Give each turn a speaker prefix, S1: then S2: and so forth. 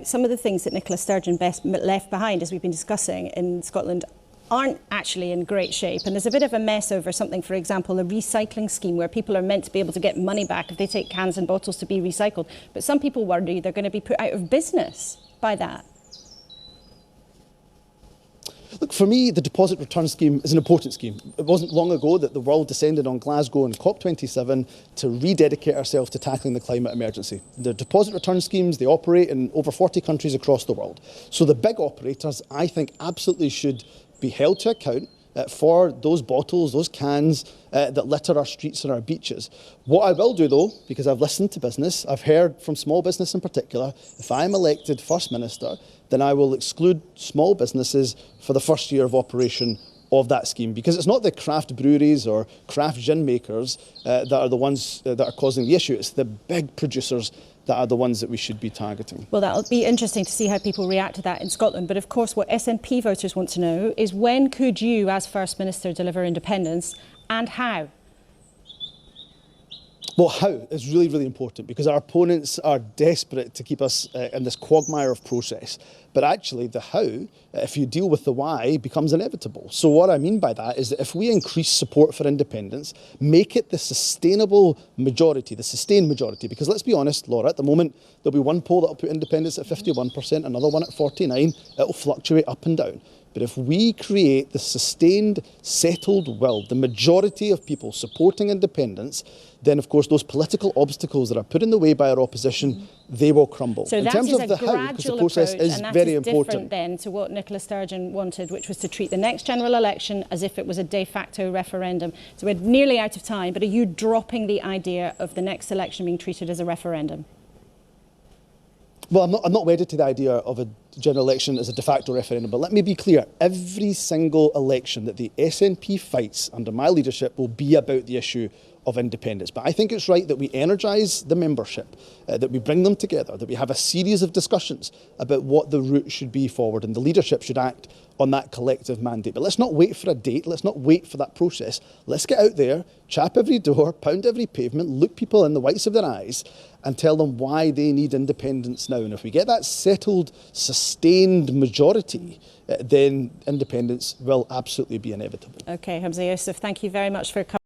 S1: Some of the things that Nicola Sturgeon left behind, as we've been discussing in Scotland, aren't actually in great shape. And there's a bit of a mess over something, for example, a recycling scheme where people are meant to be able to get money back if they take cans and bottles to be recycled. But some people worry they're going to be put out of business by that.
S2: Look, for me, the deposit return scheme is an important scheme. It wasn't long ago that the world descended on Glasgow and COP27 to rededicate ourselves to tackling the climate emergency. The deposit return schemes, they operate in over 40 countries across the world. So the big operators, I think, absolutely should be held to account for those bottles, those cans that litter our streets and our beaches. What I will do, though, because I've listened to business, I've heard from small business in particular, if I'm elected First Minister, then I will exclude small businesses for the first year of operation of that scheme, because it's not the craft breweries or craft gin makers that are the ones that are causing the issue. It's the big producers that are the ones that we should be targeting.
S1: Well, that'll be interesting to see how people react to that in Scotland. But of course, what SNP voters want to know is, when could you, as First Minister, deliver independence, and how?
S2: Well, how is really, really important, because our opponents are desperate to keep us in this quagmire of process. But actually, the how, if you deal with the why, becomes inevitable. So what I mean by that is that if we increase support for independence, make it the sustainable majority, the sustained majority, because let's be honest, Laura, at the moment, there'll be one poll that'll put independence at 51%, another one at 49%. It'll fluctuate up and down. But if we create the sustained, settled will, the majority of people supporting independence, then of course those political obstacles that are put in the way by our opposition, they will crumble.
S1: So
S2: in
S1: that
S2: terms
S1: is
S2: of the how, because the process is very important.
S1: Different then to what Nicola Sturgeon wanted, which was to treat the next general election as if it was a de facto referendum. So we're nearly out of time, but are you dropping the idea of the next election being treated as a referendum?
S2: Well, I'm not wedded to the idea of a general election as a de facto referendum, but let me be clear. Every single election that the SNP fights under my leadership will be about the issue of independence. But I think it's right that we energise the membership, that we bring them together, that we have a series of discussions about what the route should be forward, and the leadership should act on that collective mandate. But let's not wait for a date, let's not wait for that process. Let's get out there, chap every door, pound every pavement, look people in the whites of their eyes and tell them why they need independence now. And if we get that settled, sustained majority, then independence will absolutely be inevitable.
S1: OK, Humza Yousaf, thank you very much for coming.